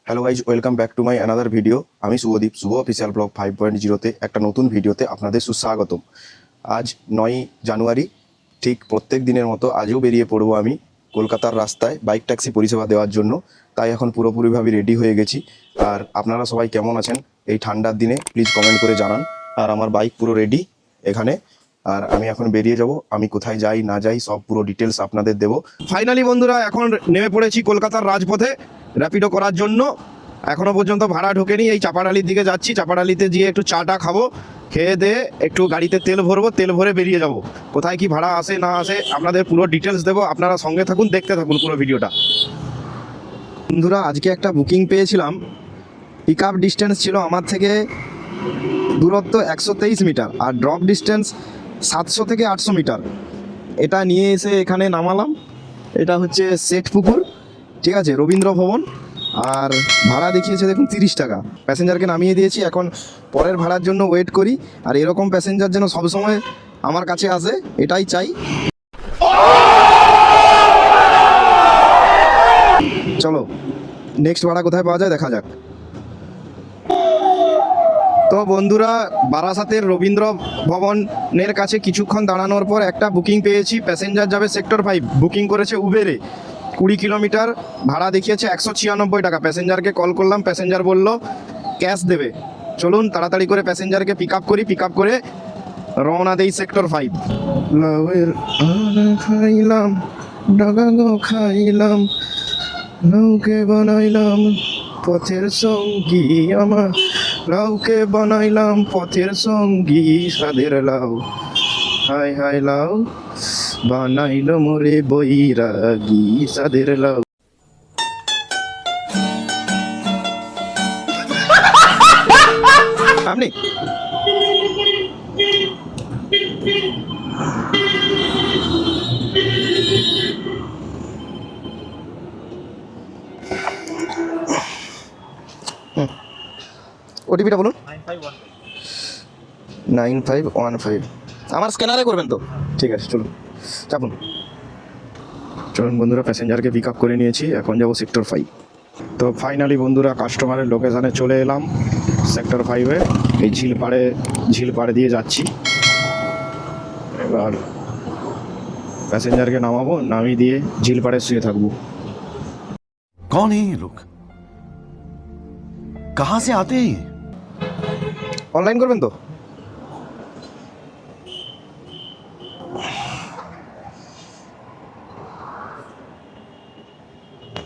Hello guys, welcome back to my another video. আমি শুভদীপ, শুভ official blog 5.0-তে একটা নতুন ভিডিওতে আপনাদের সুস্বাগতম। আজ 9 জানুয়ারি, ঠিক প্রত্যেক দিনের মতো আজও বেরিয়ে পড়বো আমি কলকাতার রাস্তায় বাইক ট্যাক্সি পরিষেবা দেওয়ার জন্য। তাই এখন পুরোপুরিভাবে রেডি হয়ে গেছি। আর আপনারা সবাই কেমন আছেন এই ঠান্ডার দিনে প্লিজ কমেন্ট করে জানান। আর আমার বাইক পুরো রেডি এখানে, আর আমি এখন বেরিয়ে যাব। আমি কোথায় যাই না যাই সব পুরো ডিটেলস আপনাদের দেবো। ফাইনালি বন্ধুরা, এখন নেমে পড়েছি কলকাতার রাজপথে র্যাপিডো করার জন্য। এখনো পর্যন্ত ভাড়া ঢোকেনি। এই চাপাডালির দিকে যাচ্ছি, চাপাডালিতে গিয়ে একটু চাটা খাবো, খেয়ে দিয়ে একটু গাড়িতে তেল ভরবো, তেল ভরে বেরিয়ে যাব। কোথায় কি ভাড়া আসে না আসে আপনাদের পুরো ডিটেলস দেবো। আপনারা সঙ্গে থাকুন, দেখতে থাকুন পুরো ভিডিওটা। বন্ধুরা, আজকে একটা বুকিং পেয়েছিলাম। পিক আপ ডিস্টেন্স ছিল আমার থেকে দূরত্ব 123 মিটার, আর ড্রপ ডিস্টেন্স 700 থেকে 800 মিটার। এটা নিয়ে এসে এখানে নামালাম। এটা হচ্ছে শেঠপুকুর, ঠিক আছে, রবীন্দ্র ভবন। আর ভাড়া দেখিয়েছে দেখুন 30 টাকা। প্যাসেঞ্জারকে নামিয়ে দিয়েছি, এখন পরের ভাড়ার জন্য ওয়েট করি। আর এরকম প্যাসেঞ্জার যেন সবসময় আমার কাছে আসে, এটাই চাই। চলো নেক্সট ভাড়া কোথায় পাওয়া যায় দেখা যাক। তো বন্ধুরা, বারাসাতের রবীন্দ্র ভবনের কাছে কিছুক্ষণ দাঁড়ানোর পর একটা বুকিং পেয়েছি। প্যাসেঞ্জার যাবে সেক্টর 5, বুকিং করেছে উবেরে। 20 কিলোমিটার, ভাড়া দেখিয়েছে 196 টাকা। প্যাসেঞ্জারকে কল করলাম, প্যাসেঞ্জার বলল ক্যাশ দেবে। চলুন তাড়াতাড়ি করে প্যাসেঞ্জারকে পিক আপ করি, পিক আপ করে রওনা দেই সেক্টর 5। লাউয়ের আনা খাইলাম, ডাগাগো খাইলাম, লাউকে বানাইলাম পথের সঙ্গী আমার, লাউকে বানাইলাম পথের সঙ্গী, স্বাদের লাউ, হাই হাই লাউ বানাইল মোরে বৈরাগী, স্বাদের লাউ। আপনি ওটিপিটা বলুন। 9515। আমার স্ক্যানারে করবেন তো? ঠিক আছে, চলুন চাপুন। চলুন বন্ধুরা, প্যাসেঞ্জারকে পিক আপ করে নিয়েছি, এখন যাবো সেক্টর 5। তো ফাইনালি বন্ধুরা, কাস্টমারের লোকেশানে চলে এলাম সেক্টর 5-এ। এই ঝিলপাড়ে দিয়ে যাচ্ছি। এবার প্যাসেঞ্জারকে নামাবো, নামিয়ে দিয়ে ঝিলপাড়ে শুয়ে থাকবো। कौन है ये लोग? कहां से आते हैं ये? অনলাইন করবেন তো?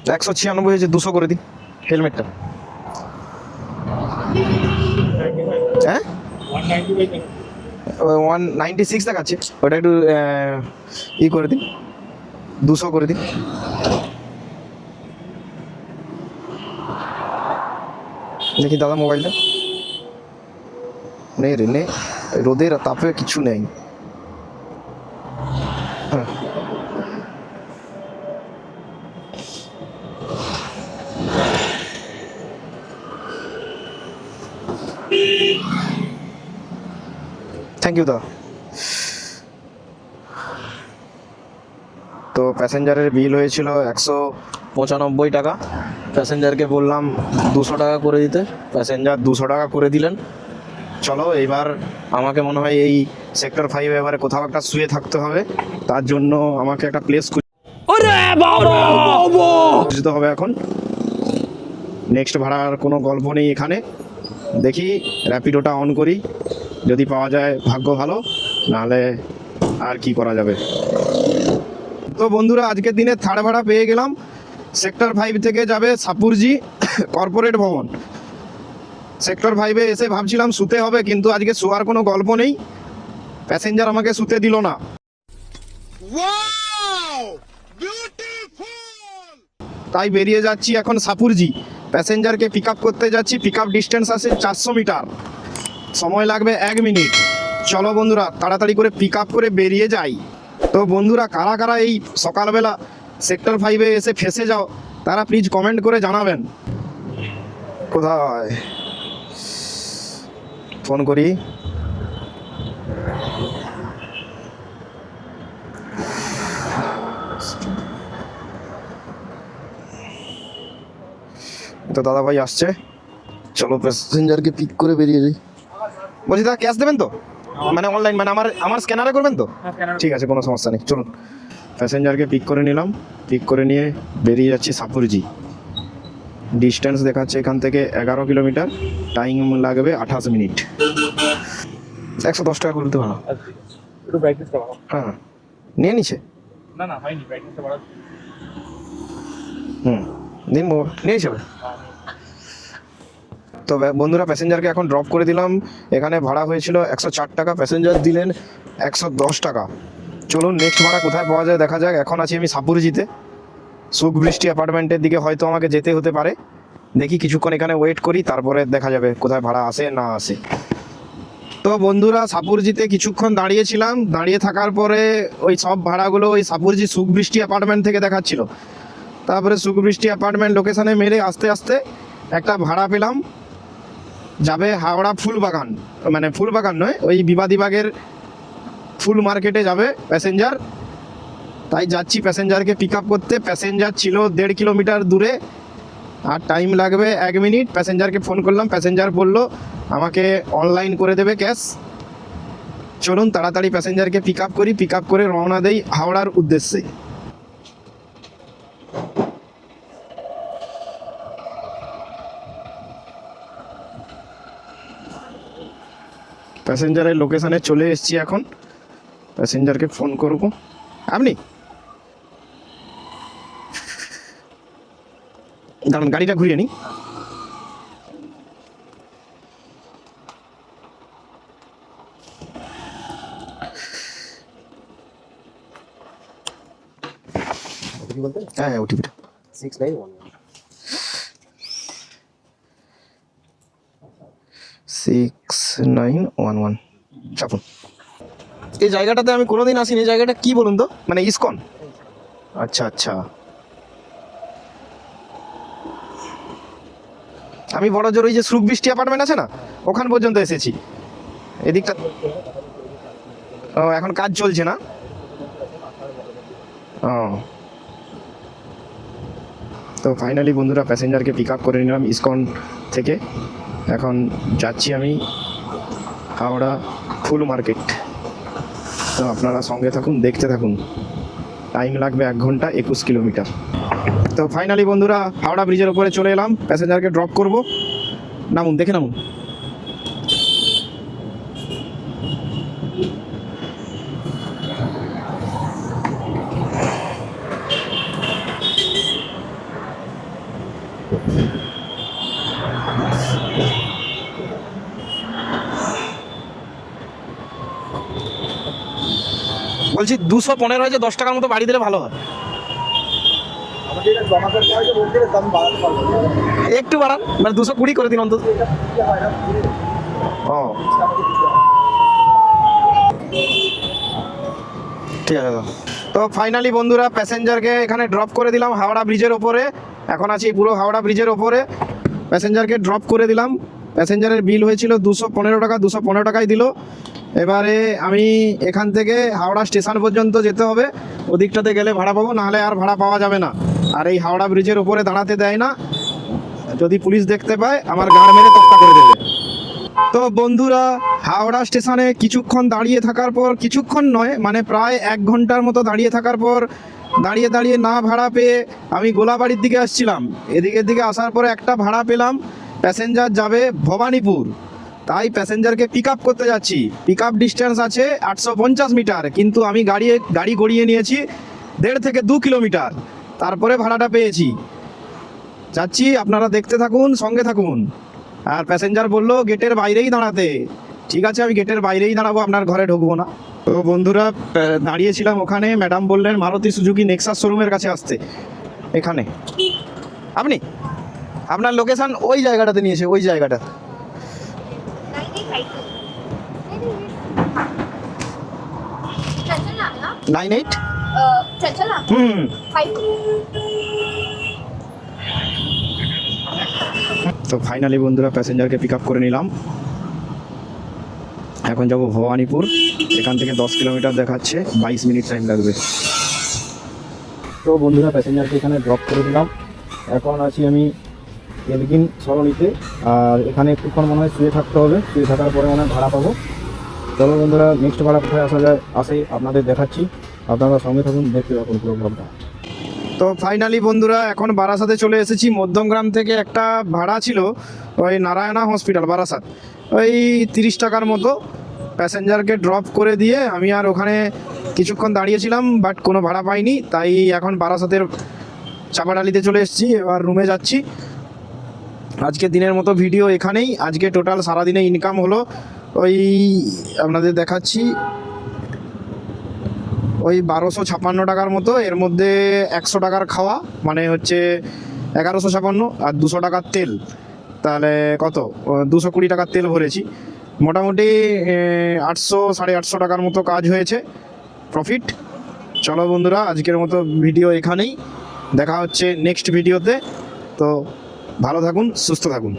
$196 হয়েছে, 200 করে দিন হেলমেটটা। হ্যাঁ, 196 দেখাচ্ছে, ওটা একটু ই করে দিন, 200 করে দিন। দেখি দাদা মোবাইলটা নেই রে, নে, রোদের তাপে কিছু নেই। হ্যাঁ, থ্যাংক ইউ দা। তো প্যাসেঞ্জারের বিল হয়েছিল 195 টাকা। প্যাসেঞ্জারকে বললাম 200 টাকা করে দিতে, প্যাসেঞ্জার 200 টাকা করে দিলেন। চলো এবার আমাকে মনে হয় এই সেক্টর 5 এবারে কোথাও একটা শুয়ে থাকতে হবে। তার জন্য আমাকে একটা প্লেস খুঁজতে হবে এখন। নেক্সট ভাড়ার কোনো গল্প নেই এখানে। দেখি র্যাপিডোটা অন করি, যদি পাওয়া যায় ভাগ্য ভালো, নাহলে আর কি করা যাবে। তো বন্ধুরা, আজকের দিনে থার্ড ভাড়া পেয়ে গেলাম। সেক্টর 5 থেকে যাবে সাপুরজি কর্পোরেট ভবন। সেক্টর 5-এ এসে ভাবছিলাম শুতে হবে, কিন্তু আজকে শোয়ার কোনো গল্প নেই। প্যাসেঞ্জার আমাকে শুতে দিল না। তাই বেরিয়ে যাচ্ছি এখন সাপুরজি। প্যাসেঞ্জারকে পিক আপ করতে যাচ্ছি। পিক আপ ডিস্টেন্স আছে 400 মিটার, সময় লাগবে 1 মিনিট। চলো বন্ধুরা, তাড়াতাড়ি করে পিক আপ করে বেরিয়ে যাই। তো বন্ধুরা, কারা কারা এই সকালবেলা সেক্টর 5-এ এসে ফেসে যাও, তারা প্লিজ কমেন্ট করে জানাবেন। কোথায় ফোন করি? তো দাদা ভাই আসছে, চলো প্যাসেঞ্জারকে পিক করে বেরিয়ে যাই। বলছি দাদা ক্যাশ দেবেন তো, মানে অনলাইন, মানে আমার স্ক্যানারে করবেন তো? ঠিক আছে, কোনো সমস্যা নেই, চলুন। প্যাসেঞ্জারকে পিক করে নিলাম, পিক করে নিয়ে বেরিয়ে যাচ্ছি সাপুরজি। ডিস্টেন্স দেখাচ্ছে এখান থেকে 11 কিলোমিটার, টাইম লাগবে 28 মিনিট। 110 টাকা করে দিতে ভালো। একটু ব্রাইটনেসটা বাড়াও। হ্যাঁ, নিয়ে নিছে। না না হয়নি, ব্রাইটনেসটা বাড়াও। দিন নিয়েছে। তো বন্ধুরা প্যাসেঞ্জারকে এখন ড্রপ করে দিলাম। এখানে ভাড়া হয়েছিল 104 টাকা, প্যাসেঞ্জার দিলেন 110 টাকা। চলুন নেক্সট ভাড়া কোথায় পাওয়া যায় দেখা যাক। এখন আছি আমি সাপুরজিতে, সুখ বৃষ্টি অ্যাপার্টমেন্টের দিকে হয়তো আমাকে যেতে হতে পারে। দেখি কিছুক্ষণ এখানে ওয়েট করি, তারপরে দেখা যাবে কোথায় ভাড়া আসে না আসে। তো বন্ধুরা সাপুরজিতে কিছুক্ষণ দাঁড়িয়েছিলাম, দাঁড়িয়ে থাকার পরে ওই সব ভাড়াগুলো ওই সাপুরজি সুখ বৃষ্টি অ্যাপার্টমেন্ট থেকে দেখাচ্ছিল। তারপরে সুখ বৃষ্টি অ্যাপার্টমেন্ট লোকেশানে মেরে আস্তে আস্তে একটা ভাড়া পেলাম, যাবে হাওড়া ফুলবাগান, মানে ফুলবাগান নয়, ওই বিবাদীবাগের ফুল মার্কেটে যাবে প্যাসেঞ্জার। তাই যাচ্ছি প্যাসেঞ্জারকে পিক আপ করতে। প্যাসেঞ্জার ছিল 1.5 কিলোমিটার দূরে, আর টাইম লাগবে 1 মিনিট। প্যাসেঞ্জারকে ফোন করলাম, প্যাসেঞ্জার বললো আমাকে অনলাইন করে দেবে ক্যাশ। চলুন তাড়াতাড়ি প্যাসেঞ্জারকে পিক আপ করি, পিক আপ করে রওনা দেই হাওড়ার উদ্দেশ্যে। প্যাসেঞ্জারের লোকেশানে চলে এসেছি এখন, প্যাসেঞ্জারকে ফোন করব। আপনি দাঁড়ান, গাড়িটা ঘুরিয়ে নিই। হ্যাঁ হ্যাঁ, ওটিপিটা 6911 চাপুন। এই জায়গাটাতে আমি কোনোদিন আসিনি, এই জায়গাটা কি বলুন তো, মানে ইসকন? আচ্ছা আচ্ছা, আমি বড় জোর ওই যে সুখ বৃষ্টি অ্যাপার্টমেন্ট আছে না, ওখান পর্যন্ত এসেছি। এদিকটা ও এখন কাজ চলছে না। ও তো ফাইনালি বন্ধুরা প্যাসেঞ্জারকে পিক আপ করে নিলাম ইসকন থেকে। এখন যাচ্ছি আমি হাওড়া ফুল মার্কেট। তো আপনারা সঙ্গে থাকুন, দেখতে থাকুন। টাইম লাগবে 1 ঘন্টা 21 কিলোমিটার। তো ফাইনালি বন্ধুরা হাওড়া ব্রিজের উপরে চলে এলাম, প্যাসেঞ্জারকে ড্রপ করব। নামুন, দেখে নামুন। বলছি 215 হয়েছে, 10 টাকার মতো বাড়ি দিলে ভালো হয়। একটু বাড়ান, মানে 220 করে দিন অন্তত। ও ঠিক আছে। তো ফাইনালি বন্ধুরা প্যাসেঞ্জারকে এখানে ড্রপ করে দিলাম হাওড়া ব্রিজের ওপরে। এখন আছি পুরো হাওড়া ব্রিজের ওপরে, প্যাসেঞ্জারকে ড্রপ করে দিলাম। প্যাসেঞ্জারের বিল হয়েছিল 215 টাকা, 215 টাকাই দিল। এবারে আমি এখান থেকে হাওড়া স্টেশন পর্যন্ত যেতে হবে, ওদিকটাতে গেলে ভাড়া পাবো, নাহলে আর ভাড়া পাওয়া যাবে না। আর এই হাওড়া ব্রিজের ওপরে দাঁড়াতে দেয় না, যদি পুলিশ দেখতে পায় আমার গাড় মেরে তক্তা করে দেবে। তো বন্ধুরা হাওড়া স্টেশনে কিছুক্ষণ দাঁড়িয়ে থাকার পর, কিছুক্ষণ নয় মানে প্রায় 1 ঘন্টার মতো দাঁড়িয়ে থাকার পর, দাঁড়িয়ে দাঁড়িয়ে না ভাড়া পেয়ে আমি গোলাবাড়ির দিকে আসছিলাম। এদিকের দিকে আসার পরে একটা ভাড়া পেলাম, প্যাসেঞ্জার যাবে ভবানীপুর। তাই প্যাসেঞ্জারকে পিক আপ করতে যাচ্ছি। পিক আপ ডিস্টেন্স আছে 850 মিটার, কিন্তু আমি গাড়ি গড়িয়ে নিয়েছি 1.5 থেকে 2 কিলোমিটার, তারপরে ভাড়াটা পেয়েছি। যাচ্ছি, আপনারা দেখতে থাকুন, সঙ্গে থাকুন। আর প্যাসেঞ্জার বললো গেটের বাইরেই দাঁড়াতে। ঠিক আছে, আমি গেটের বাইরেই দাঁড়াবো, আপনার ঘরে ঢুকবো না। তো বন্ধুরা দাঁড়িয়েছিলাম ওখানে, ম্যাডাম বললেন মারুতি সুজুকি নেক্সাস শোরুমের কাছে আসতে। এখানে আপনি, আপনার লোকেশন ওই জায়গাটাতে নিয়েছে, ওই জায়গাটা। चंचल 98 चंचल হুম। 5 তো ফাইনালি বন্ধুরা প্যাসেঞ্জারকে পিক আপ করে নিলাম। এখন যাব ভবানীপুর, এখান থেকে 10 কিলোমিটার দেখাচ্ছে, 22 মিনিট টাইম লাগবে। তো বন্ধুরা প্যাসেঞ্জারকে এখানে ড্রপ করে দিলাম। এখন আছি আমি এলগিন সরণিতে। আর এখানে একটুক্ষণ মনে হয় শুয়ে থাকতে হবে, শুয়ে থাকার পরে মনে হয় ভাড়া পাবো। চলো বন্ধুরা, নেক্সট ভাড়া কোথায় আসে আপনাদের দেখাচ্ছি, আপনারা সঙ্গে থাকুন, দেখতে থাকুন পুরো ব্লগটা। তো ফাইনালি বন্ধুরা এখন বারাসাতে চলে এসেছি। মধ্যমগ্রাম থেকে একটা ভাড়া ছিল ওই নারায়ণা হসপিটাল বারাসাত, ওই 30 টাকার মতো। প্যাসেঞ্জারকে ড্রপ করে দিয়ে আমি আর ওখানে কিছুক্ষণ দাঁড়িয়েছিলাম, বাট কোনো ভাড়া পাইনি। তাই এখন বারাসাতের চাপাডালিতে চলে এসেছি, এবার রুমে যাচ্ছি। আজকে দিনের মতো ভিডিও এখানেই। আজকে টোটাল সারাদিনে ইনকাম হলো ওই আপনাদের দেখাচ্ছি ওই 1256 টাকার মতো। এর মধ্যে 100 টাকার খাওয়া, মানে হচ্ছে 1156, আর 200 টাকার তেল, তাহলে কত 220 টাকার তেল ভরেছি। মোটামুটি 800 850 টাকার মতো কাজ হয়েছে, প্রফিট। চলো বন্ধুরা, আজকের মতো ভিডিও এখানেই, দেখা হচ্ছে নেক্সট ভিডিওতে। তো ভালো থাকুন, সুস্থ থাকুন।